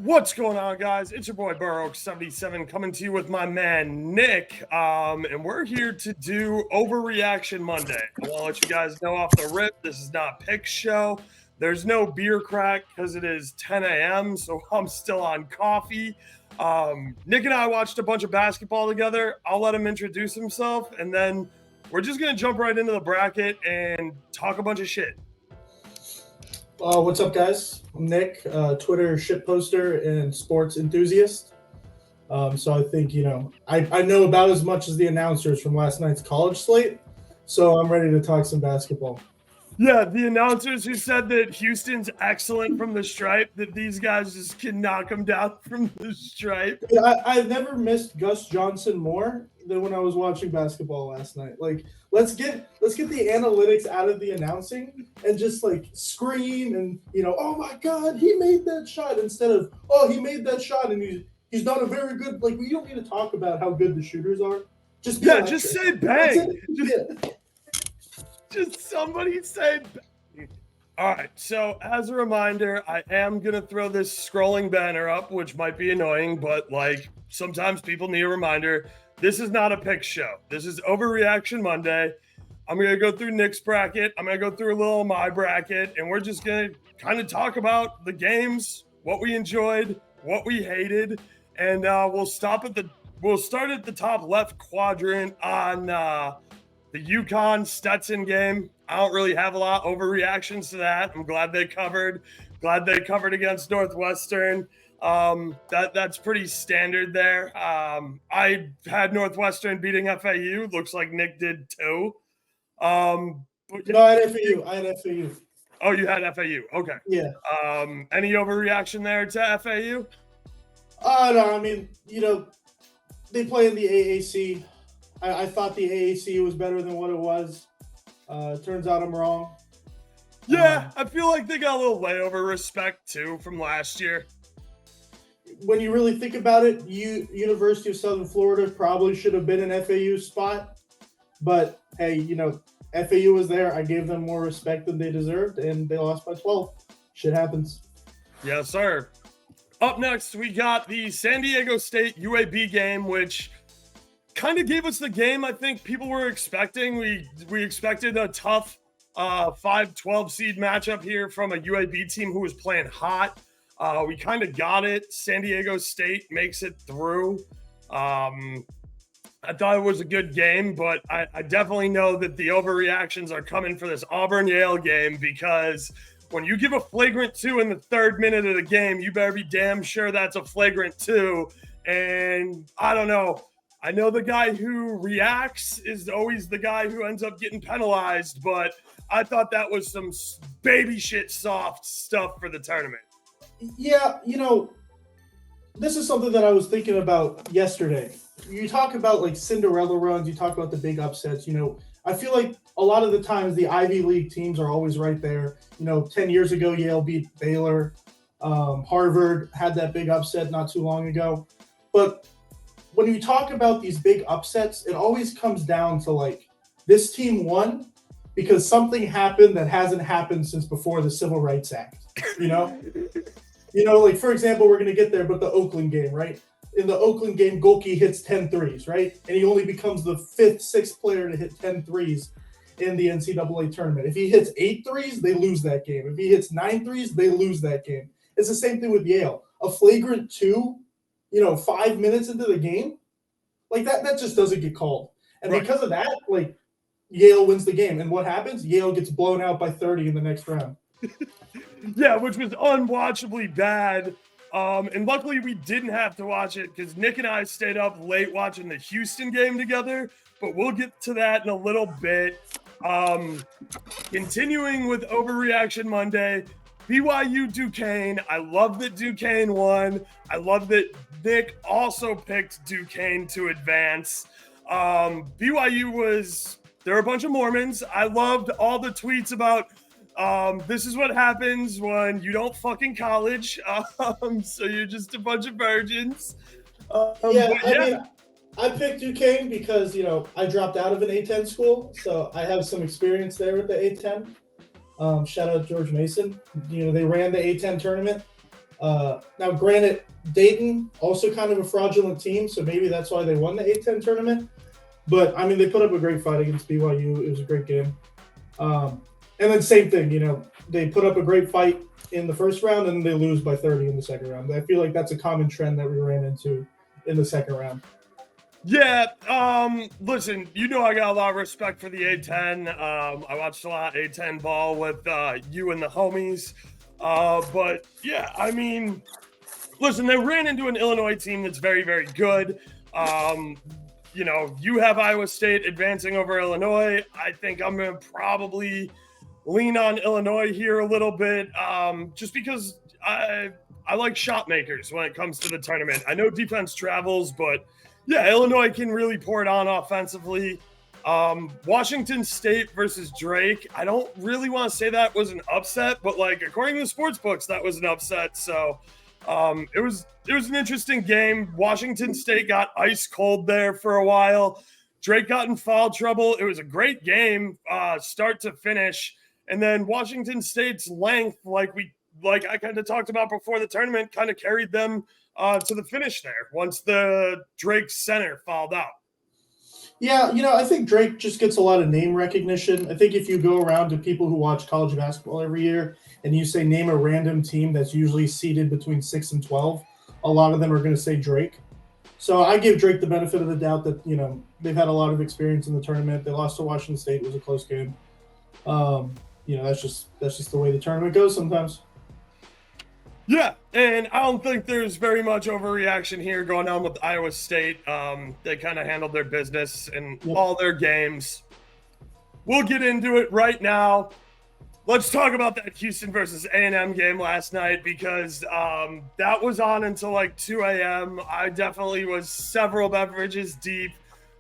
What's going on, guys? It's your boy Burrow77 coming to you with my man Nick, and we're here to do Overreaction Monday. I want to let you guys know off the rip, this is not Pick Show. There's no beer crack because it is 10 a.m., so I'm still on coffee. Nick and I watched a bunch of basketball together. I'll let him introduce himself, and then we're just going to jump right into the bracket and talk a bunch of shit. What's up, guys? I'm Nick, Twitter shit poster and sports enthusiast. So I think, I know about as much as the announcers from last night's college slate, so I'm ready to talk some basketball. Yeah, the announcers who said that Houston's excellent from the stripe, that these guys just can knock them down from the stripe. I've never missed Gus Johnson more than when I was watching basketball last night. Like, let's get the analytics out of the announcing and just like scream and oh my God, he made that shot, instead of he made that shot and he's not a very good. Like, we don't need to talk about how good the shooters are. Just say bang. Just somebody say bang. All right, so as a reminder, I am going to throw this scrolling banner up, which might be annoying, but like sometimes people need a reminder. This is not a pick show. This is Overreaction Monday. I'm going to go through Nick's bracket. I'm going to go through a little of my bracket, and we're just going to kind of talk about the games, what we enjoyed, what we hated, and we'll start at the top left quadrant on the UConn Stetson game. I don't really have a lot of overreactions to that. I'm glad they covered. Glad they covered against Northwestern. That's pretty standard there. I had Northwestern beating FAU. Looks like Nick did too. No, I had FAU. Oh, you had FAU. Okay. Yeah. Any overreaction there to FAU? No, I mean, they play in the AAC. I thought the AAC was better than what it was. Turns out I'm wrong. Yeah, I feel like they got a little layover respect too from last year. When you really think about it, University of Southern Florida probably should have been an FAU spot. But hey, FAU was there. I gave them more respect than they deserved, and they lost by 12. Shit happens. Yes, sir. Up next, we got the San Diego State UAB game, which kind of gave us the game I think people were expecting. We expected a tough 5-12 seed matchup here from a UAB team who was playing hot. We kind of got it. San Diego State makes it through. I thought it was a good game, but I definitely know that the overreactions are coming for this Auburn-Yale game, because when you give a flagrant 2 in the 3rd minute of the game, you better be damn sure that's a flagrant 2. And I don't know. I know the guy who reacts is always the guy who ends up getting penalized, but I thought that was some baby shit soft stuff for the tournament. Yeah, this is something that I was thinking about yesterday. You talk about like Cinderella runs, you talk about the big upsets. I feel like a lot of the times the Ivy League teams are always right there. 10 years ago, Yale beat Baylor. Harvard had that big upset not too long ago. But when you talk about these big upsets, it always comes down to like, this team won because something happened that hasn't happened since before the Civil Rights Act. Like, for example, we're going to get there, but the Oakland game, right? In the Oakland game, Golke hits 10 threes, right? And he only becomes the 5th, 6th player to hit 10 threes in the NCAA tournament. If he hits 8 threes, they lose that game. If he hits 9 threes, they lose that game. It's the same thing with Yale. A flagrant 2, 5 minutes into the game, like that just doesn't get called. And right. Because of that, like, Yale wins the game. And what happens? Yale gets blown out by 30 in the next round. Yeah, which was unwatchably bad. And luckily we didn't have to watch it because Nick and I stayed up late watching the Houston game together, but we'll get to that in a little bit. Continuing with Overreaction Monday, BYU Duquesne. I love that Duquesne won. I love that Nick also picked Duquesne to advance. BYU they're a bunch of Mormons. I loved all the tweets about this is what happens when you don't fucking college. So you're just a bunch of virgins. I picked Duquesne because, I dropped out of an A-10 school, so I have some experience there with the A-10. Shout out George Mason. They ran the A-10 tournament. Now, granted, Dayton also kind of a fraudulent team, so maybe that's why they won the A10 tournament. But I mean, they put up a great fight against BYU. It was a great game. And then same thing, they put up a great fight in the first round and they lose by 30 in the second round. I feel like that's a common trend that we ran into in the second round. Yeah, listen, I got a lot of respect for the A10. I watched a lot of A10 ball with you and the homies. But yeah, I mean, listen, they ran into an Illinois team that's very, very good. You have Iowa State advancing over Illinois. I think I'm going to probably lean on Illinois here a little bit, just because I like shot makers when it comes to the tournament. I know defense travels, but yeah, Illinois can really pour it on offensively. Washington State versus Drake. I don't really want to say that was an upset, but according to the sports books, that was an upset. So it was an interesting game. Washington State got ice cold there for a while. Drake got in foul trouble. It was a great game, start to finish. And then Washington State's length, like I kind of talked about before the tournament, kind of carried them to the finish there once the Drake center fouled out. Yeah, I think Drake just gets a lot of name recognition. I think if you go around to people who watch college basketball every year and you say name a random team that's usually seeded between 6 and 12, a lot of them are going to say Drake. So I give Drake the benefit of the doubt that, they've had a lot of experience in the tournament. They lost to Washington State. It was a close game. That's just the way the tournament goes sometimes. Yeah, and I don't think there's very much overreaction here going on with Iowa State. They kind of handled their business in all their games. We'll get into it right now. Let's talk about that Houston versus A&M game last night, because that was on until 2 a.m. I definitely was several beverages deep.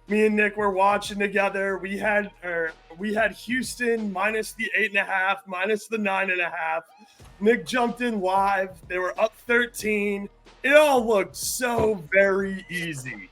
Me and Nick were watching together. We had Houston minus the 8.5, minus the 9.5. Nick jumped in live. They were up 13. It all looked so very easy.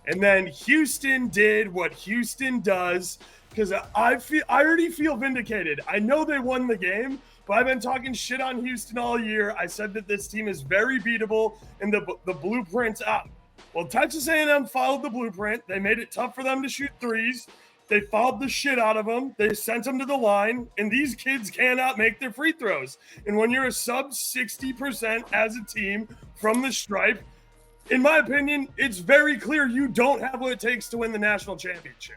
And then Houston did what Houston does, because I already feel vindicated. I know they won the game, but I've been talking shit on Houston all year. I said that this team is very beatable and the blueprint's out. Well, Texas A&M followed the blueprint. They made it tough for them to shoot threes. They fouled the shit out of them. They sent them to the line, and these kids cannot make their free throws. And when you're a sub 60% as a team from the stripe, in my opinion, it's very clear you don't have what it takes to win the national championship.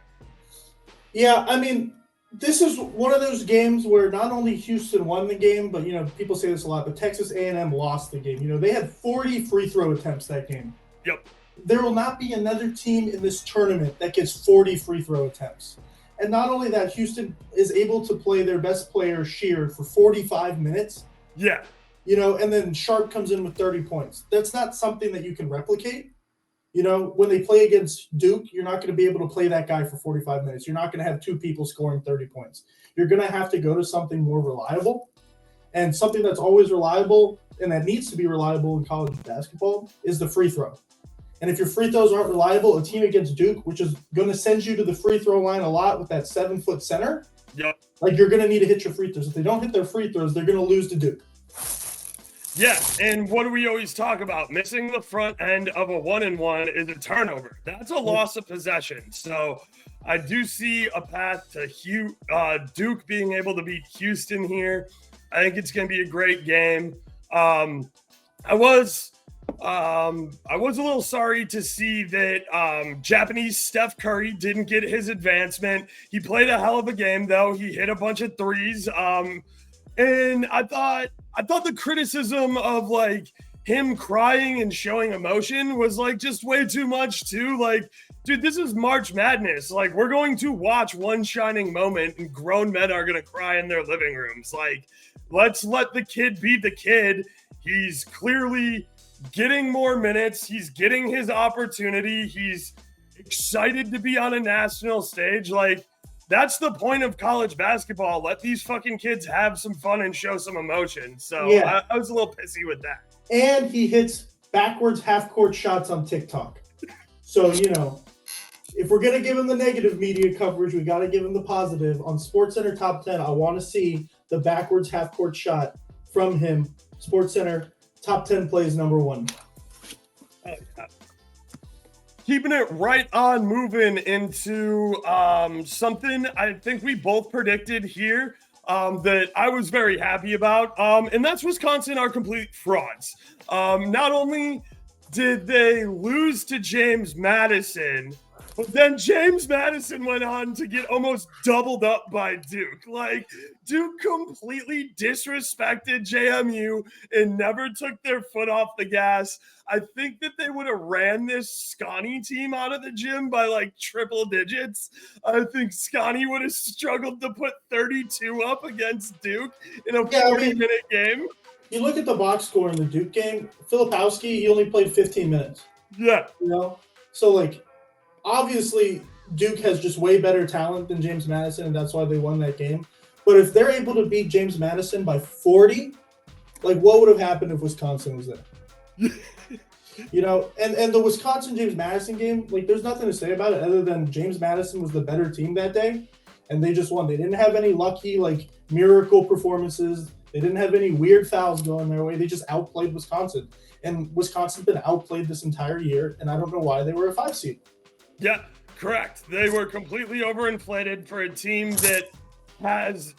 Yeah, I mean, this is one of those games where not only Houston won the game, but, people say this a lot, but Texas A&M lost the game. They had 40 free throw attempts that game. Yep. There will not be another team in this tournament that gets 40 free throw attempts. And not only that, Houston is able to play their best player, Sheard, for 45 minutes. Yeah. And then Sharp comes in with 30 points. That's not something that you can replicate. When they play against Duke, you're not going to be able to play that guy for 45 minutes. You're not going to have two people scoring 30 points. You're going to have to go to something more reliable. And something that's always reliable and that needs to be reliable in college basketball is the free throw. And if your free throws aren't reliable, a team against Duke, which is going to send you to the free throw line a lot with that 7-foot center, you're going to need to hit your free throws. If they don't hit their free throws, they're going to lose to Duke. Yeah, and what do we always talk about? Missing the front end of a 1-and-1 is a turnover. That's a loss of possession. So I do see a path to Duke being able to beat Houston here. I think it's going to be a great game. I was a little sorry to see that Japanese Steph Curry didn't get his advancement. He played a hell of a game, though. He hit a bunch of threes. And I thought the criticism of him crying and showing emotion was just way too much too. Dude, this is March Madness. We're going to watch one shining moment and grown men are going to cry in their living rooms. Let's let the kid be the kid. He's clearly getting more minutes. He's getting his opportunity. He's excited to be on a national stage. That's the point of college basketball. Let these fucking kids have some fun and show some emotion. So yeah. I was a little pissy with that. And he hits backwards half-court shots on TikTok. So, if we're going to give him the negative media coverage, we got to give him the positive. On SportsCenter Top 10, I want to see the backwards half-court shot from him. SportsCenter top 10 plays number one. Keeping it right on moving into something I think we both predicted here that I was very happy about. And that's Wisconsin are complete frauds. Not only did they lose to James Madison, but then James Madison went on to get almost doubled up by Duke. Like, Duke completely disrespected JMU and never took their foot off the gas. I think that they would have ran this Scotty team out of the gym by like triple digits. I think Scotty would have struggled to put 32 up against Duke in a 40-minute game. You look at the box score in the Duke game, Filipowski, he only played 15 minutes. Yeah. You know? So, like, obviously, Duke has just way better talent than James Madison, and that's why they won that game. But if they're able to beat James Madison by 40, like, what would have happened if Wisconsin was there? You know, and the Wisconsin-James Madison game, like, there's nothing to say about it other than James Madison was the better team that day, and they just won. They didn't have any lucky, like, miracle performances. They didn't have any weird fouls going their way. They just outplayed Wisconsin. And Wisconsin's been outplayed this entire year, and I don't know why they were a 5 seed. Yeah, correct. They were completely overinflated for a team that has,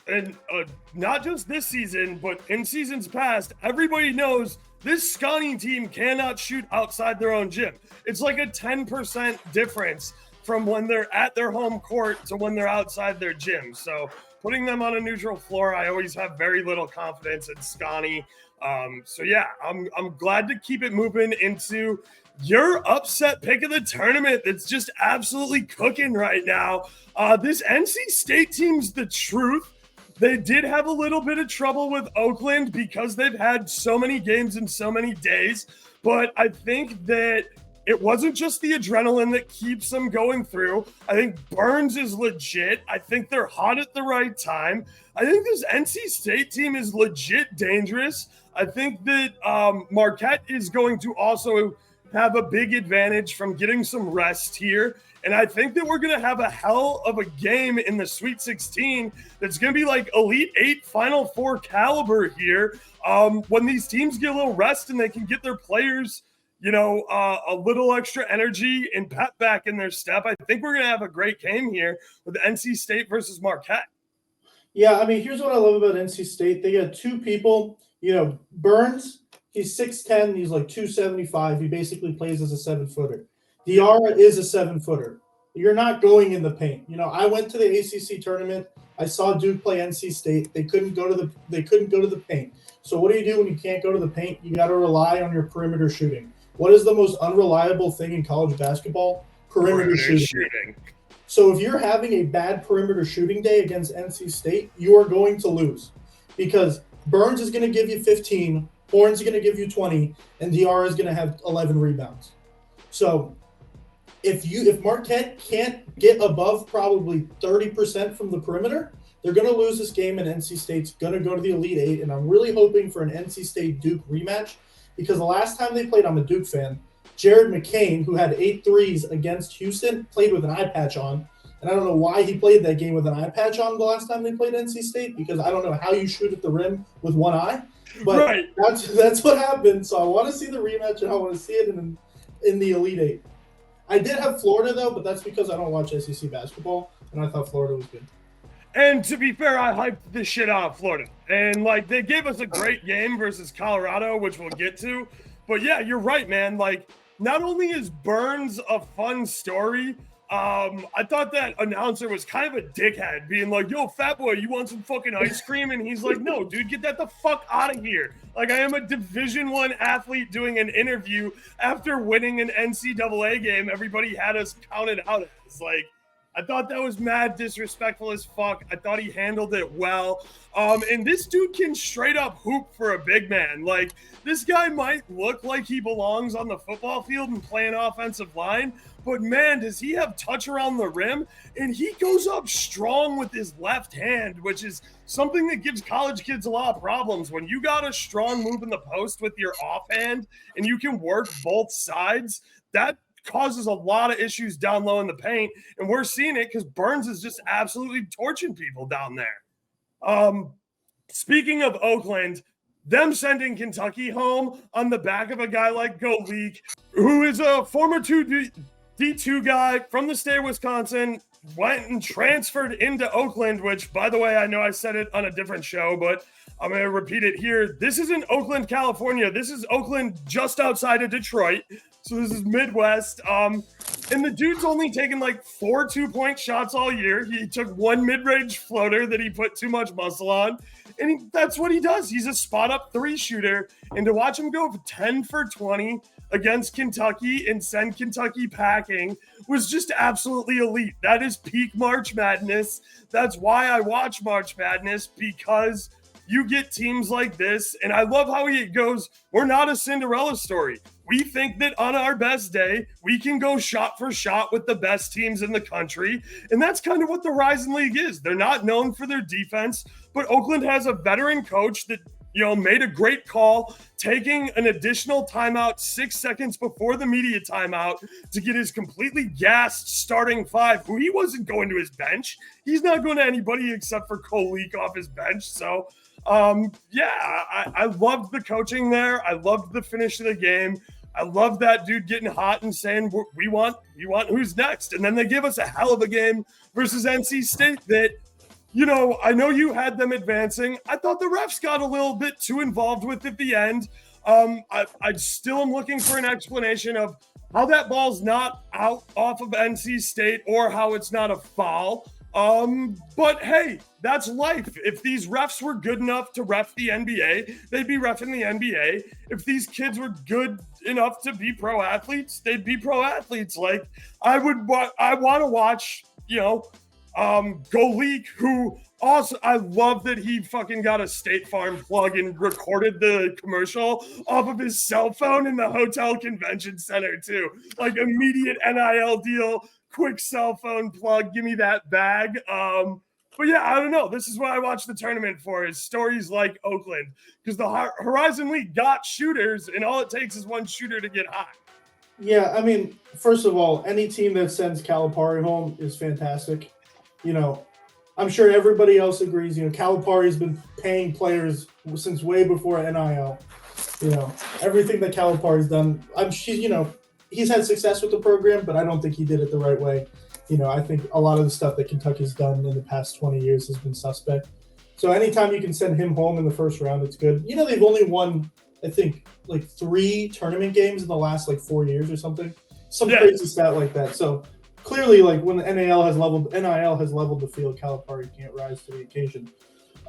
not just this season, but in seasons past, everybody knows this Scotty team cannot shoot outside their own gym. It's like a 10% difference from when they're at their home court to when they're outside their gym. So putting them on a neutral floor, I always have very little confidence in Scotty. So yeah, I'm glad to keep it moving into your upset pick of the tournament that's just absolutely cooking right now. This NC State team's the truth. They did have a little bit of trouble with Oakland because they've had so many games in so many days, but I think that it wasn't just the adrenaline that keeps them going through. I think Burns is legit. I think they're hot at the right time. I think this NC State team is legit dangerous. I think that Marquette is going to also have a big advantage from getting some rest here. And I think that we're going to have a hell of a game in the Sweet 16 that's going to be like Elite 8, Final 4 caliber here. When these teams get a little rest and they can get their players, you know, a little extra energy and pep back in their step, I think we're going to have a great game here with NC State versus Marquette. Yeah, I mean, here's what I love about NC State. They got two people, you know, Burns, he's 6'10", he's like 275. He basically plays as a 7-footer. Diarra is a 7-footer. You're not going in the paint. You know, I went to the ACC tournament. I saw Duke play NC State. They couldn't go to the paint. So what do you do when you can't go to the paint? You got to rely on your perimeter shooting. What is the most unreliable thing in college basketball? Perimeter shooting. So if you're having a bad perimeter shooting day against NC State, you are going to lose because Burns is going to give you 15, Horns is going to give you 20, and Diarra is going to have 11 rebounds. So if Marquette can't get above probably 30% from the perimeter, they're going to lose this game, and NC State's going to go to the Elite 8, and I'm really hoping for an NC State-Duke rematch because the last time they played, I'm a Duke fan, Jared McCain, who had 8 threes against Houston, played with an eye patch on, and I don't know why he played that game with an eye patch on the last time they played NC State because I don't know how you shoot at the rim with one eye, but that's what happened, so I want to see the rematch, and I want to see it in the Elite 8. I did have Florida, though, but that's because I don't watch SEC basketball, and I thought Florida was good. And to be fair, I hyped the shit out of Florida. And, like, they gave us a great game versus Colorado, which we'll get to. But, yeah, you're right, man. Like, not only is Burns a fun story, I thought that announcer was kind of a dickhead, being like, yo, fat boy, you want some fucking ice cream? And he's like, no, dude, get that the fuck out of here. Like, I am a Division I athlete doing an interview after winning an NCAA game. Everybody had us counted out as, like, I thought that was mad disrespectful as fuck. I thought he handled it well. And this dude can straight up hoop for a big man. Like, this guy might look like he belongs on the football field and play an offensive line, but man, does he have touch around the rim? And he goes up strong with his left hand, which is something that gives college kids a lot of problems. When you got a strong move in the post with your offhand and you can work both sides, that causes a lot of issues down low in the paint, and we're seeing it because Burns is just absolutely torching people down there. Speaking of Oakland, them sending Kentucky home on the back of a guy like Golik, who is a former D2 guy from the state of Wisconsin, went and transferred into Oakland, which, by the way, I know I said it on a different show, but I'm going to repeat it here. This isn't Oakland, California. This is Oakland just outside of Detroit. So this is Midwest. And the dude's only taken like 4 2-point shots all year. He took 1 mid-range floater that he put too much muscle on. And that's what he does. He's a spot-up 3 shooter. And to watch him go 10 for 20 against Kentucky and send Kentucky packing was just absolutely elite. That is peak March Madness. That's why I watch March Madness, because you get teams like this. And I love how he goes, we're not a Cinderella story. We think that on our best day, we can go shot for shot with the best teams in the country. And that's kind of what the Horizon League is. They're not known for their defense, but Oakland has a veteran coach that, made a great call, taking an additional timeout 6 seconds before the media timeout to get his completely gassed starting 5, who he wasn't going to his bench. He's not going to anybody except for Kolik off his bench. So, I loved the coaching there. I loved the finish of the game. I love that dude getting hot and saying, we want who's next. And then they give us a hell of a game versus NC State that, I know you had them advancing. I thought the refs got a little bit too involved with at the end. I still am looking for an explanation of how that ball's not out off of NC State or how it's not a foul. But hey, that's life. If these refs were good enough to ref the NBA, they'd be refing the NBA. If these kids were good enough to be pro athletes, they'd be pro athletes. Like I want to watch, Golik, who also, I love that he fucking got a State Farm plug and recorded the commercial off of his cell phone in the hotel convention center too. Like immediate NIL deal, quick cell phone plug, give me that bag. But yeah, I don't know. This is what I watch the tournament for, is stories like Oakland, because the Horizon League got shooters, and all it takes is one shooter to get hot. Yeah, I mean, first of all, any team that sends Calipari home is fantastic. I'm sure everybody else agrees. Calipari's been paying players since way before NIL. Everything that Calipari's done, he's had success with the program, but I don't think he did it the right way. I think a lot of the stuff that Kentucky's done in the past 20 years has been suspect. So anytime you can send him home in the first round, it's good. They've only won, I think, like 3 tournament games in the last 4 years or something. Some crazy stat like that. So clearly, when the NIL has leveled the field, Calipari can't rise to the occasion.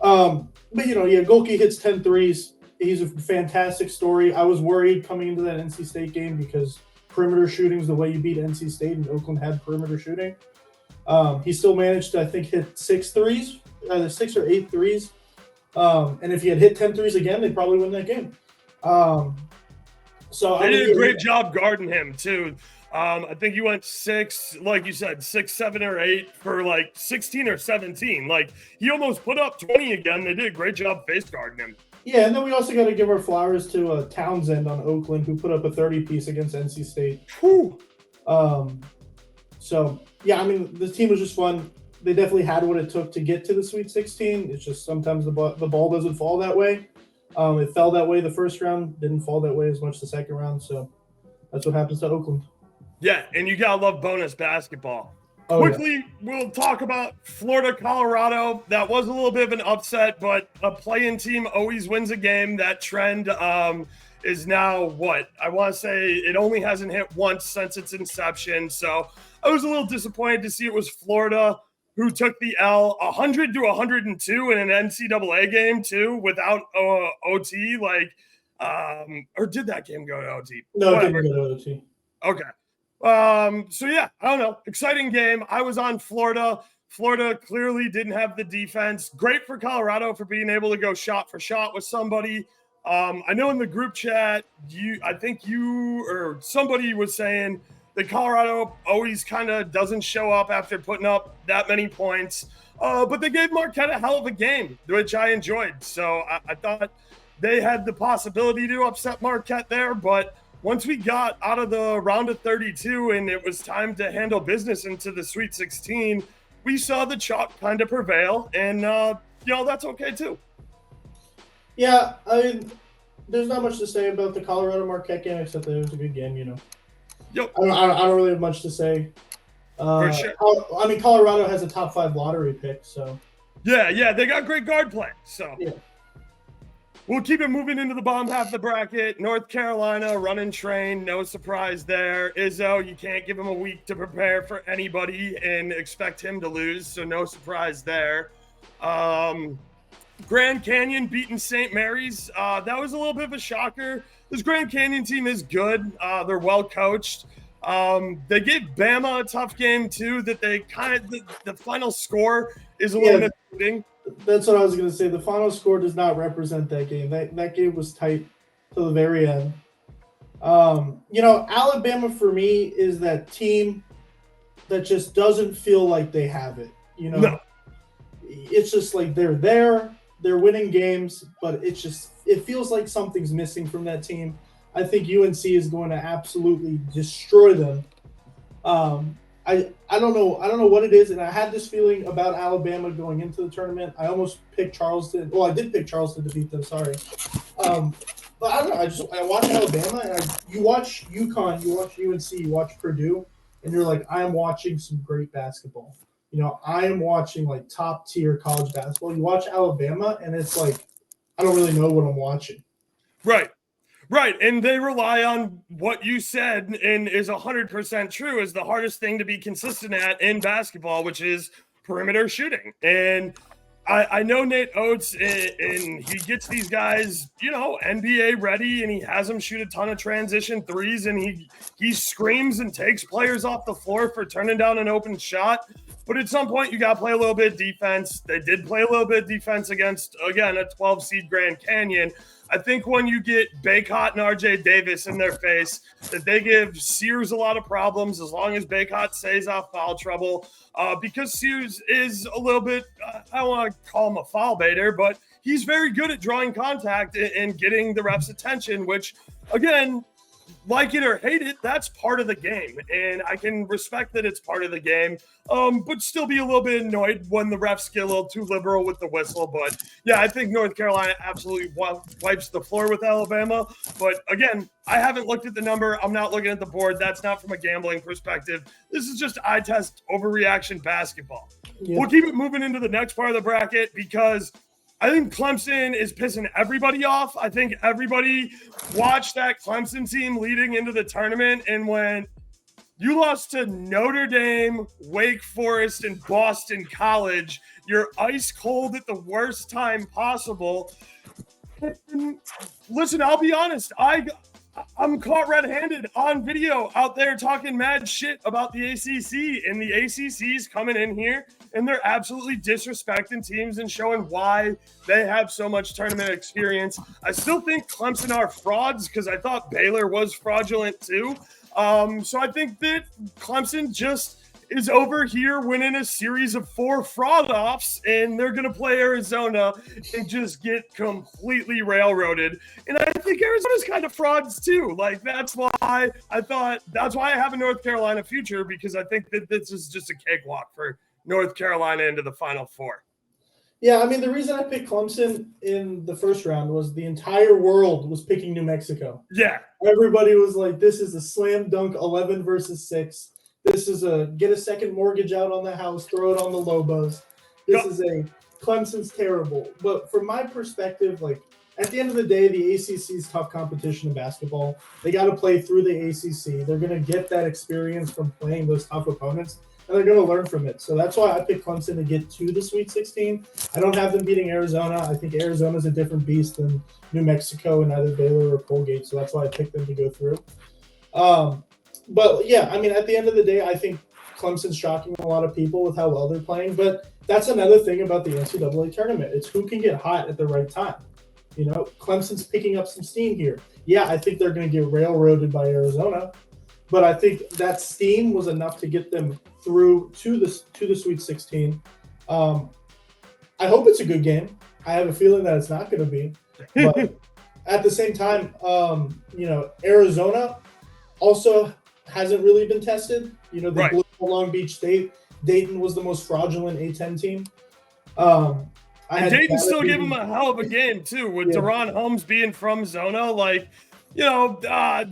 Golke hits 10 threes. He's a fantastic story. I was worried coming into that NC State game because perimeter shooting is the way you beat NC State, and Oakland had perimeter shooting. He still managed to, I think, hit 6 threes, either 6 or 8 threes. And if he had hit 10 threes again, they'd probably win that game. They did a great job guarding him, too. I think he went 6, like you said, 6, 7, or 8 for 16 or 17. He almost put up 20 again. They did a great job face guarding him. Yeah, and then we also got to give our flowers to Townsend on Oakland, who put up a 30-piece against NC State. Whew. This team was just fun. They definitely had what it took to get to the Sweet 16. It's just sometimes the ball doesn't fall that way. It fell that way the first round, didn't fall that way as much the second round. So that's what happens to Oakland. Yeah, and you got to love bonus basketball. Quickly, we'll talk about Florida, Colorado. That was a little bit of an upset, but a play-in team always wins a game. That trend is now what? I want to say it only hasn't hit once since its inception. So I was a little disappointed to see it was Florida who took the L 100 to 102 in an NCAA game too, without OT. Or did that game go to OT? No, it didn't go to OT. Okay. I don't know. Exciting game. I was on Florida. Florida clearly didn't have the defense. Great for Colorado for being able to go shot for shot with somebody. I know in the group chat, I think you or somebody was saying that Colorado always kind of doesn't show up after putting up that many points. But they gave Marquette a hell of a game, which I enjoyed. So I thought they had the possibility to upset Marquette there, but once we got out of the round of 32 and it was time to handle business into the Sweet 16, we saw the chalk kind of prevail, and that's okay too. Yeah, I mean, there's not much to say about the Colorado Marquette game except that it was a good game. Yep, I don't really have much to say. for sure. I mean, Colorado has a top 5 lottery pick, so Yeah, they got great guard play. So yeah. we'll keep it moving into the bottom half of the bracket. North Carolina running train, no surprise there. Izzo, you can't give him a week to prepare for anybody and expect him to lose, so no surprise there. Grand Canyon beating St. Mary's. That was a little bit of a shocker. This Grand Canyon team is good. They're well coached. They gave Bama a tough game too. That they the final score is a little misleading. That's what I was going to say. The final score does not represent that game. That game was tight to the very end. Alabama for me is that team that just doesn't feel like they have it. No. It's just like they're there, they're winning games, but it feels like something's missing from that team. I think UNC is going to absolutely destroy them. I don't know what it is, and I had this feeling about Alabama going into the tournament. I almost picked Charleston. Well, I did pick Charleston to beat them. Sorry, but I don't know. I watch Alabama, and you watch UConn, you watch UNC, you watch Purdue, and you're like, I am watching some great basketball. I am watching like top tier college basketball. You watch Alabama, and it's like I don't really know what I'm watching. Right, and they rely on what you said and is 100% true is the hardest thing to be consistent at in basketball, which is perimeter shooting. And I know Nate Oates, and he gets these guys, NBA ready, and he has them shoot a ton of transition threes, and he screams and takes players off the floor for turning down an open shot. But at some point, you got to play a little bit of defense. They did play a little bit of defense against, again, a 12-seed Grand Canyon. I think when you get Baycott and RJ Davis in their face, that they give Sears a lot of problems as long as Baycott stays off foul trouble. Because Sears is a little bit, I don't want to call him a foul baiter, but he's very good at drawing contact and getting the refs' attention, which, again, like it or hate it, that's part of the game. And I can respect that it's part of the game, but still be a little bit annoyed when the refs get a little too liberal with the whistle. But yeah, I think North Carolina absolutely wipes the floor with Alabama. But again, I haven't looked at the number. I'm not looking at the board. That's not from a gambling perspective. This is just eye test overreaction basketball. Yeah. We'll keep it moving into the next part of the bracket because I think Clemson is pissing everybody off. I think everybody watched that Clemson team leading into the tournament, and when you lost to Notre Dame, Wake Forest, and Boston College, you're ice cold at the worst time possible. And listen, I'll be honest. I'm caught red-handed on video out there talking mad shit about the ACC, and the ACC's coming in here and they're absolutely disrespecting teams and showing why they have so much tournament experience. I still think Clemson are frauds because I thought Baylor was fraudulent too. So I think that Clemson just is over here winning a series of 4 fraud offs, and they're going to play Arizona and just get completely railroaded. And I think Arizona's kind of frauds too. Like, that's why I have a North Carolina future, because I think that this is just a cakewalk for North Carolina into the Final Four. Yeah, I mean, the reason I picked Clemson in the first round was the entire world was picking New Mexico. Yeah. Everybody was like, this is a slam dunk 11 versus 6. This is a get a second mortgage out on the house, throw it on the Lobos. This is a Clemson's terrible. But from my perspective, like, at the end of the day, the ACC is tough competition in basketball. They got to play through the ACC. They're going to get that experience from playing those tough opponents, and they're going to learn from it. So that's why I picked Clemson to get to the Sweet 16. I don't have them beating Arizona. I think Arizona's a different beast than New Mexico and either Baylor or Colgate, so that's why I picked them to go through. But, yeah, I mean, at the end of the day, I think Clemson's shocking a lot of people with how well they're playing. But that's another thing about the NCAA tournament. It's who can get hot at the right time. You know, Clemson's picking up some steam here. Yeah, I think they're going to get railroaded by Arizona. But I think that steam was enough to get them through to the Sweet 16. I hope it's a good game. I have a feeling that it's not going to be. But at the same time, Arizona also hasn't really been tested. You know, they blew Long Beach State. Dayton was the most fraudulent A-10 team. And Dayton still gave him a hell of a game, too, with Deron Holmes being from Zona. Like, you know,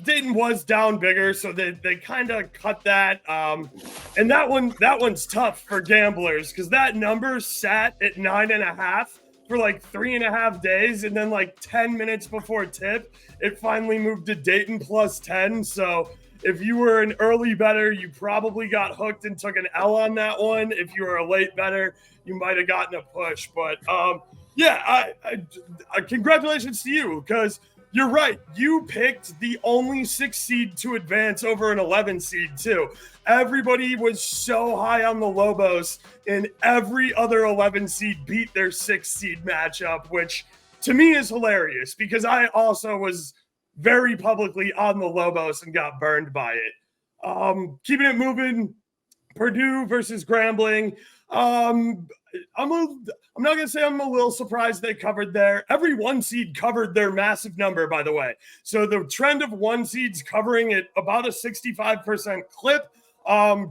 Dayton was down bigger, so they kind of cut that. And that one's tough for gamblers because that number sat at 9.5 for like 3.5 days. And then like 10 minutes before tip, it finally moved to Dayton plus 10. So if you were an early bettor, you probably got hooked and took an L on that one. If you were a late bettor, you might have gotten a push. But yeah, I congratulations to you because you're right. You picked the only 6 seed to advance over an 11 seed too. Everybody was so high on the Lobos, and every other 11 seed beat their 6 seed matchup, which to me is hilarious because I also was very publicly on the Lobos and got burned by it. Keeping it moving, Purdue versus Grambling. I'm not going to say I'm a little surprised they covered there. Every 1 seed covered their massive number, by the way. So the trend of 1 seeds covering at about a 65% clip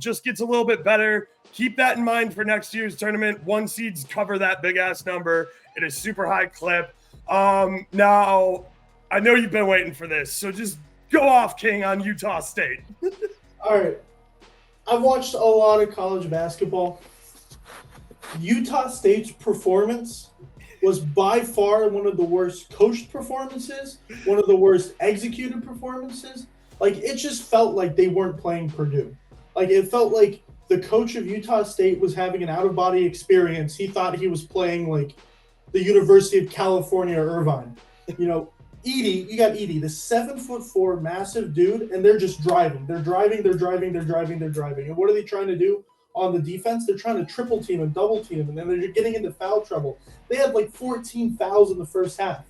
just gets a little bit better. Keep that in mind for next year's tournament. 1 seeds cover that big ass number. It is super high clip. Now, I know you've been waiting for this, so just go off, King, on Utah State. All right. I've watched a lot of college basketball. Utah State's performance was by far one of the worst coached performances, one of the worst executed performances. Like, it just felt like they weren't playing Purdue. Like, it felt like the coach of Utah State was having an out-of-body experience. He thought he was playing, like, the University of California, Irvine. You know, you got Edey, the 7'4" massive dude, and they're just driving. They're driving. And what are they trying to do on the defense? They're trying to triple team and double team him, and then they're getting into foul trouble. They had like 14 fouls in the first half.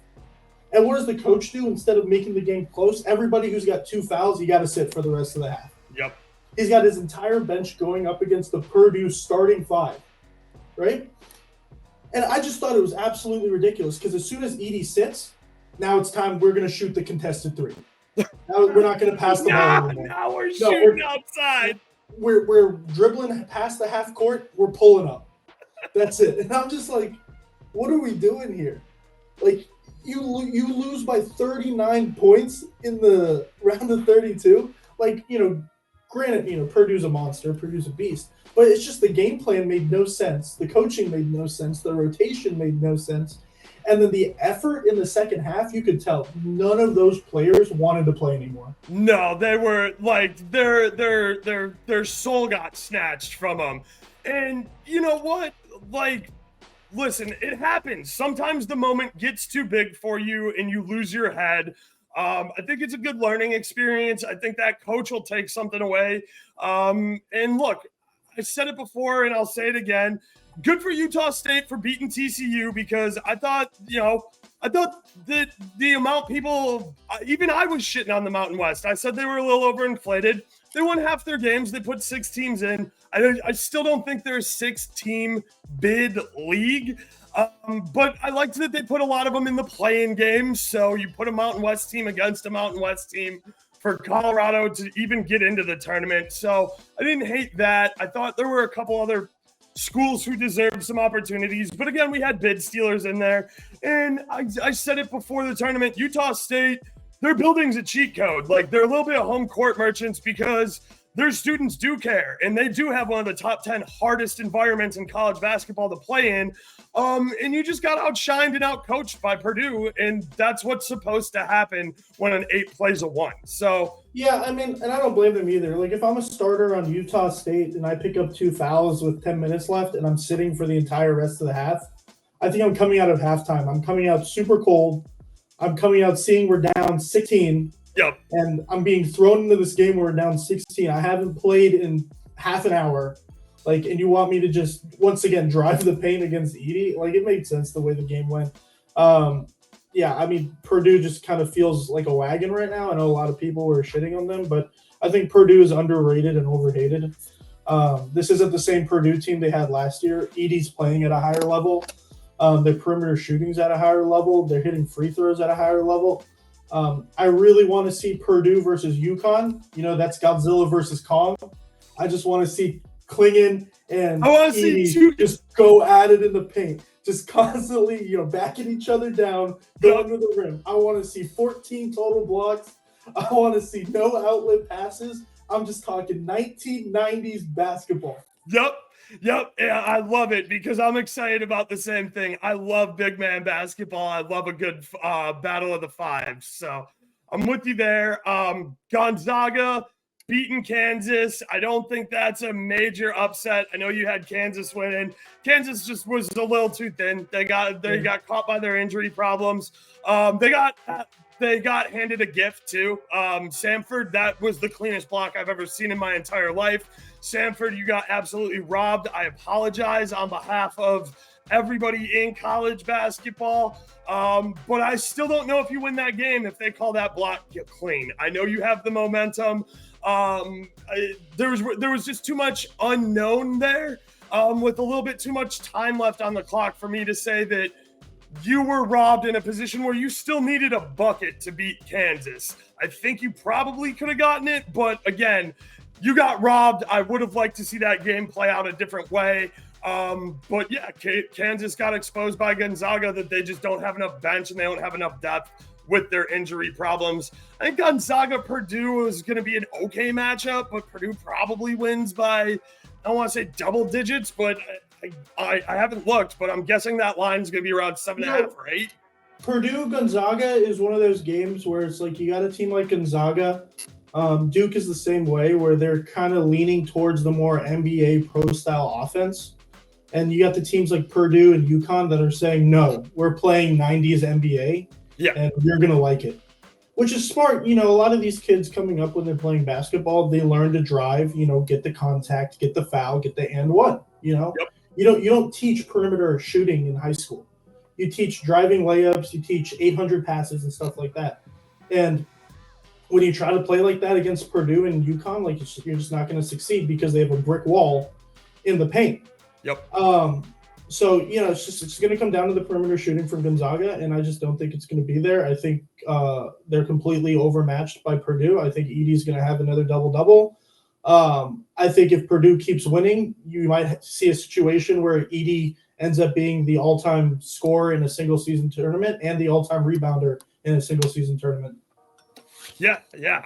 And what does the coach do instead of making the game close? Everybody who's got 2 fouls, you got to sit for the rest of the half. Yep. He's got his entire bench going up against the Purdue starting 5, right? And I just thought it was absolutely ridiculous because as soon as Edey sits, now it's time we're going to shoot the contested 3. Now we're not going to pass the ball anymore. Now we're shooting outside. We're dribbling past the half court. We're pulling up. That's it. And I'm just like, what are we doing here? Like, you lose by 39 points in the round of 32. Like, you know, granted, you know, Purdue's a monster. Purdue's a beast. But it's just the game plan made no sense. The coaching made no sense. The rotation made no sense. And then the effort in the second half, you could tell none of those players wanted to play anymore. No, they were like their soul got snatched from them. And you know what? Like, listen, it happens. Sometimes the moment gets too big for you and you lose your head. I think it's a good learning experience. I think that coach will take something away. And look, I said it before and I'll say it again. Good for Utah State for beating TCU because I thought that the amount people, even I was shitting on the Mountain West. I said they were a little overinflated. They won half their games. They put 6 teams in. I still don't think they're a 6-team bid league. But I liked that they put a lot of them in the play-in games. So you put a Mountain West team against a Mountain West team for Colorado to even get into the tournament. So I didn't hate that. I thought there were a couple other schools who deserved some opportunities. But again, we had bid stealers in there. And I said it before the tournament, Utah State, their building's a cheat code. Like, they're a little bit of home court merchants because their students do care. And they do have one of the top 10 hardest environments in college basketball to play in. And you just got outshined and outcoached by Purdue. And that's what's supposed to happen when an 8 plays a 1. So yeah, I mean, and I don't blame them either. Like, if I'm a starter on Utah State and I pick up 2 fouls with 10 minutes left and I'm sitting for the entire rest of the half, I think I'm coming out of halftime. I'm coming out super cold. I'm coming out seeing we're down 16. Yep. And I'm being thrown into this game where we're down 16. I haven't played in half an hour. Like, and you want me to just, once again, drive the paint against Edey? Like, it made sense the way the game went. Yeah, I mean, Purdue just kind of feels like a wagon right now. I know a lot of people were shitting on them, but I think Purdue is underrated and overhated. This isn't the same Purdue team they had last year. Edey's playing at a higher level. Their perimeter shooting's at a higher level. They're hitting free throws at a higher level. I really want to see Purdue versus UConn. You know, that's Godzilla versus Kong. I just want to see Klingon and I want to see Edie two. just go at it in the paint, just constantly, backing each other down, going to the rim. I want to see 14 total blocks. I want to see no outlet passes. I'm just talking 1990s basketball. Yep. Yeah, I love it because I'm excited about the same thing. I love big man basketball. I love a good battle of the fives. So I'm with you there. Gonzaga beating Kansas. I don't think that's a major upset. I know you had Kansas winning. Kansas just was a little too thin. They got caught by their injury problems. They got handed a gift too. Samford, that was the cleanest block I've ever seen in my entire life. Samford, you got absolutely robbed. I apologize on behalf of everybody in college basketball. But I still don't know if you win that game if they call that block clean. I know you have the momentum. There was just too much unknown there, with a little bit too much time left on the clock for me to say that you were robbed in a position where you still needed a bucket to beat Kansas. I think you probably could have gotten it, but again, you got robbed. I would have liked to see that game play out a different way. But yeah, Kansas got exposed by Gonzaga that they just don't have enough bench and they don't have enough depth with their injury problems. I think Gonzaga-Purdue is going to be an okay matchup, but Purdue probably wins by, I don't want to say double digits, but I haven't looked, but I'm guessing that line is going to be around 7.5 or 8. Purdue Gonzaga is one of those games where it's like you got a team like Gonzaga. Duke is the same way, where they're kind of leaning towards the more NBA pro style offense. And you got the teams like Purdue and UConn that are saying, no, we're playing 90s NBA. Yeah. And you're going to like it, which is smart. A lot of these kids coming up when they're playing basketball, they learn to drive, get the contact, get the foul, get the and one, Yep. You don't teach perimeter shooting in high school. You teach driving layups, you teach 800 passes and stuff like that. And when you try to play like that against Purdue and UConn, you're just not going to succeed because they have a brick wall in the paint. Yep. So it's going to come down to the perimeter shooting from Gonzaga, and I just don't think it's going to be there. I think they're completely overmatched by Purdue. I think Edie's going to have another double-double. I think if Purdue keeps winning, you might see a situation where Edie ends up being the all-time scorer in a single-season tournament and the all-time rebounder in a single-season tournament. Yeah,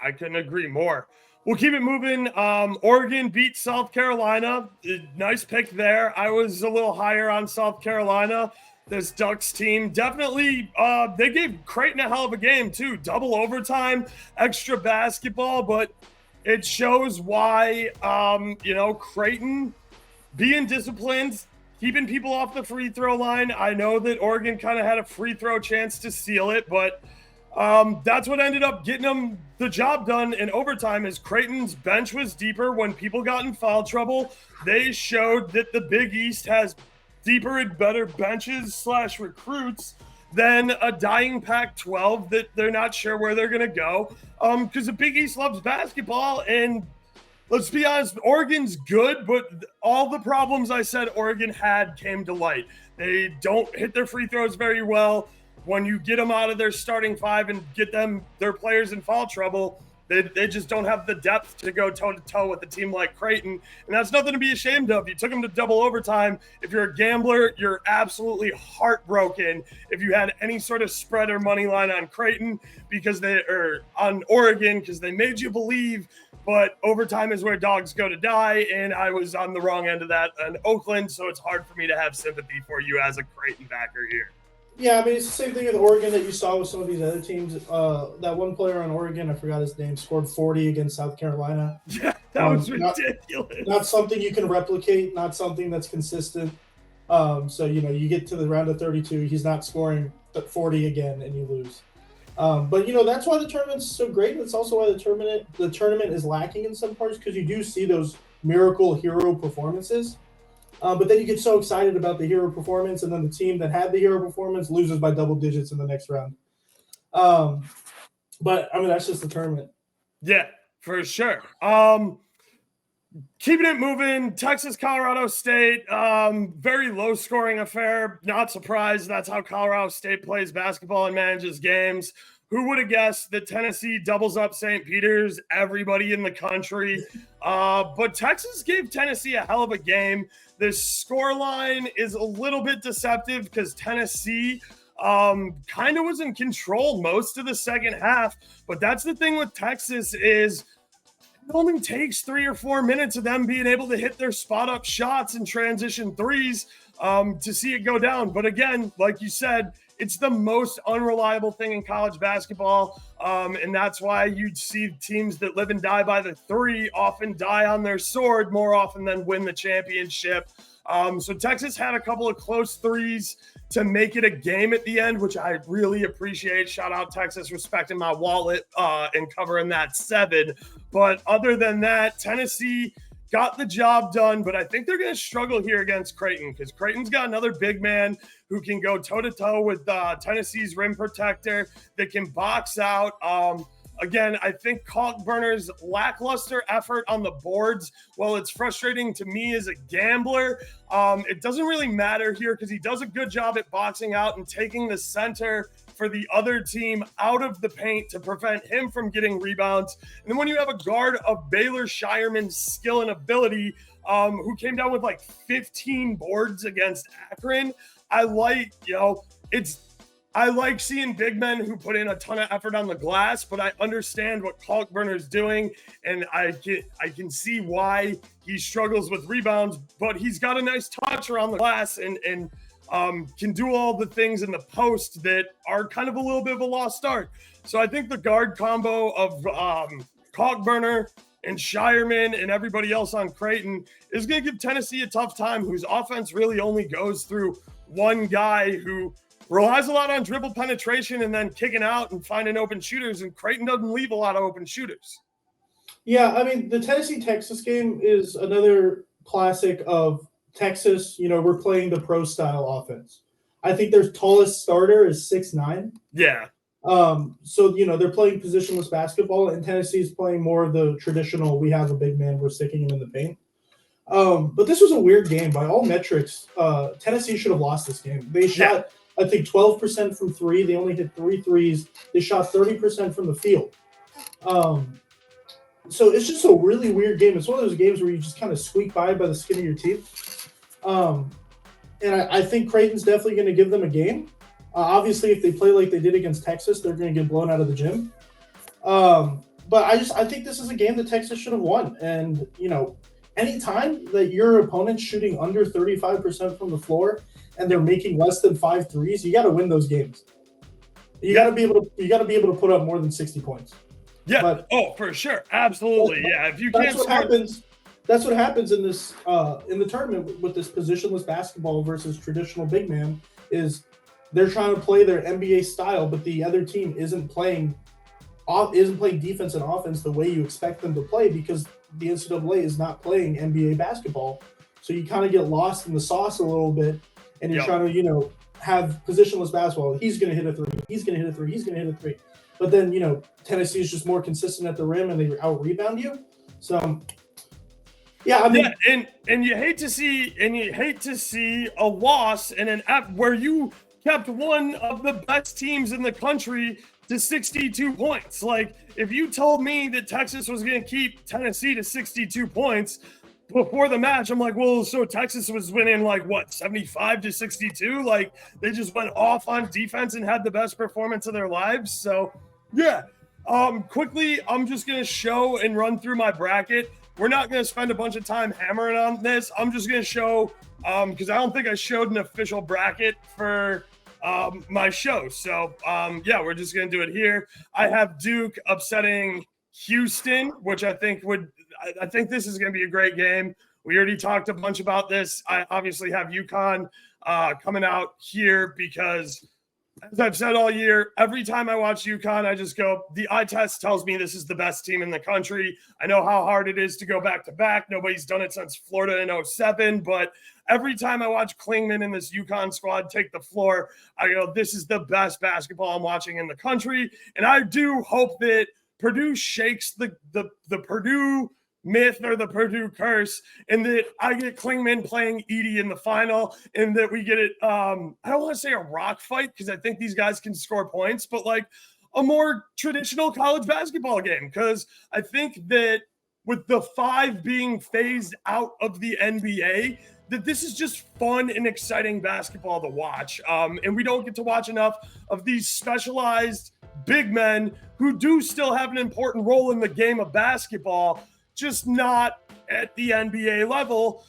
I couldn't agree more. We'll keep it moving. Oregon beat South Carolina. Nice pick there. I was a little higher on South Carolina. This Ducks team definitely, they gave Creighton a hell of a game too. Double overtime, extra basketball, but it shows why, Creighton being disciplined, keeping people off the free throw line. I know that Oregon kind of had a free throw chance to seal it, but that's what ended up getting them the job done in overtime. Is Creighton's bench was deeper when people got in foul trouble. They showed that the Big East has deeper and better benches / recruits than a dying Pac-12 that they're not sure where they're going to go. Because the Big East loves basketball, and let's be honest, Oregon's good, but all the problems I said Oregon had came to light. They don't hit their free throws very well. When you get them out of their starting five and get their players in foul trouble, they just don't have the depth to go toe-to-toe with a team like Creighton. And that's nothing to be ashamed of. You took them to double overtime. If you're a gambler, you're absolutely heartbroken if you had any sort of spread or money line on Creighton on Oregon because they made you believe. But overtime is where dogs go to die, and I was on the wrong end of that in Oakland, so it's hard for me to have sympathy for you as a Creighton backer here. Yeah, I mean, it's the same thing with Oregon that you saw with some of these other teams. That one player on Oregon, I forgot his name, scored 40 against South Carolina. Yeah, that was ridiculous. Not something you can replicate, not something that's consistent. So, you get to the round of 32, he's not scoring 40 again, and you lose. But, that's why the tournament's so great. It's also why the tournament is lacking in some parts, because you do see those miracle hero performances. But then you get so excited about the hero performance, and then the team that had the hero performance loses by double digits in the next round. But, I mean, that's just the tournament. Yeah, for sure. Keeping it moving, Texas, Colorado State, very low-scoring affair. Not surprised. That's how Colorado State plays basketball and manages games. who would have guessed that Tennessee doubles up St. Peter's, everybody in the country? But Texas gave Tennessee a hell of a game. This score line is a little bit deceptive because Tennessee kind of was in control most of the second half. But that's the thing with Texas is it only takes 3 or 4 minutes of them being able to hit their spot up shots and transition threes to see it go down. But again, like you said, it's the most unreliable thing in college basketball. And that's why you'd see teams that live and die by the three often die on their sword more often than win the championship. So Texas had a couple of close threes to make it a game at the end, which I really appreciate. Shout out Texas, respecting my wallet and covering that 7. But other than that, Tennessee got the job done, but I think they're going to struggle here against Creighton because Creighton's got another big man who can go toe-to-toe with Tennessee's rim protector that can box out. Again, I think Kalkbrenner's lackluster effort on the boards, while it's frustrating to me as a gambler, it doesn't really matter here because he does a good job at boxing out and taking the center for the other team out of the paint to prevent him from getting rebounds. And then when you have a guard of Baylor Shireman's skill and ability, who came down with like 15 boards against Akron, I like seeing big men who put in a ton of effort on the glass, but I understand what Kalkbrenner's doing, and I can see why he struggles with rebounds, but he's got a nice touch around the glass and can do all the things in the post that are kind of a little bit of a lost art. So I think the guard combo of Kalkbrenner and Shireman and everybody else on Creighton is going to give Tennessee a tough time, whose offense really only goes through one guy who relies a lot on dribble penetration and then kicking out and finding open shooters, and Creighton doesn't leave a lot of open shooters. Yeah, I mean, the Tennessee-Texas game is another classic of Texas, we're playing the pro-style offense. I think their tallest starter is 6'9". Yeah. So, they're playing positionless basketball, and Tennessee's playing more of the traditional, we have a big man, we're sticking him in the paint. But this was a weird game. By all metrics, Tennessee should have lost this game. They shot, I think, 12% from 3. They only hit 3 threes. They shot 30% from the field. So it's just a really weird game. It's one of those games where you just kind of squeak by the skin of your teeth. And I think Creighton's definitely going to give them a game. Obviously, if they play like they did against Texas, they're going to get blown out of the gym. But I think this is a game that Texas should have won. And, anytime that your opponent's shooting under 35% from the floor and they're making less than 5 threes, you got to win those games. You got to be able to put up more than 60 points. Yeah. For sure. Absolutely. Yeah. If you can't happens. That's what happens in this in the tournament with this positionless basketball versus traditional big man is they're trying to play their NBA style, but the other team isn't playing defense and offense the way you expect them to play because the NCAA is not playing NBA basketball. So you kind of get lost in the sauce a little bit, and you're trying to, have positionless basketball. He's going to hit a 3. He's going to hit a 3. He's going to hit a 3. But then, Tennessee is just more consistent at the rim, and they out-rebound you. So, yeah, I mean, and you hate to see a loss in an app where you kept one of the best teams in the country to 62 points. Like, if you told me that Texas was going to keep Tennessee to 62 points before the match, I'm like, well, so Texas was winning 75 to 62? Like, they just went off on defense and had the best performance of their lives. So, yeah. Quickly, I'm just going to show and run through my bracket. We're not going to spend a bunch of time hammering on this. I'm just going to show, because I don't think I showed an official bracket for my show. So, we're just going to do it here. I have Duke upsetting Houston, which I think this is going to be a great game. We already talked a bunch about this. I obviously have UConn coming out here because, as I've said all year, every time I watch UConn, I just go, the eye test tells me this is the best team in the country. I know how hard it is to go back-to-back. Nobody's done it since Florida in 07, but every time I watch Klingman and this UConn squad take the floor, I go, this is the best basketball I'm watching in the country. And I do hope that Purdue shakes the Purdue myth or the Purdue curse, and that I get Klingman playing Edey in the final, and that we get it. I don't want to say a rock fight because I think these guys can score points, but a more traditional college basketball game. Because I think that with the 5 being phased out of the NBA, that this is just fun and exciting basketball to watch. And we don't get to watch enough of these specialized big men who do still have an important role in the game of basketball, just not at the NBA level.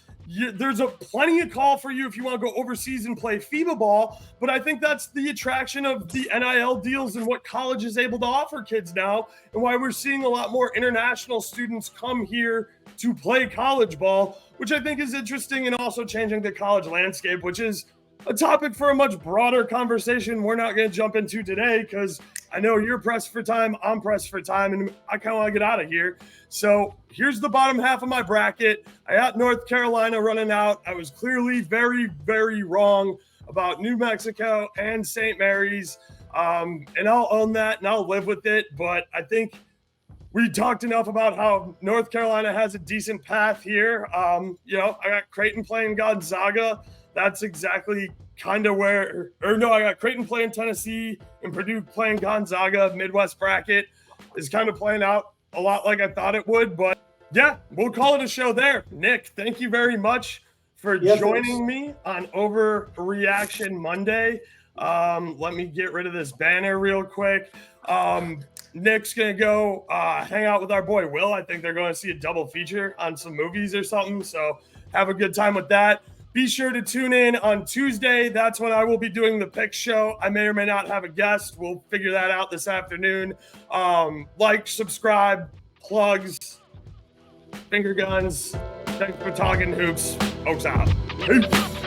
There's a plenty of call for you if you want to go overseas and play FIBA ball, but I think that's the attraction of the NIL deals and what college is able to offer kids now, and why we're seeing a lot more international students come here to play college ball, which I think is interesting, and also changing the college landscape, which is a topic for a much broader conversation we're not going to jump into today, because I know you're pressed for time, I'm pressed for time, and I kind of want to get out of here. So here's the bottom half of my bracket. I got North Carolina running out. I was clearly very, very wrong about New Mexico and St. Mary's, and I'll own that and I'll live with it. But I think we talked enough about how North Carolina has a decent path here. I got Creighton playing Gonzaga. That's exactly kind of I got Creighton playing Tennessee and Purdue playing Gonzaga. Midwest bracket is kind of playing out a lot like I thought it would. But yeah, we'll call it a show there. Nick, thank you very much for joining me on Overreaction Monday. Let me get rid of this banner real quick. Nick's going to go hang out with our boy Will. I think they're going to see a double feature on some movies or something. So have a good time with that. Be sure to tune in on Tuesday. That's when I will be doing the pick show. I may or may not have a guest. We'll figure that out this afternoon. Like, subscribe, plugs, finger guns. Thanks for talking hoops. Oaks out. Peace.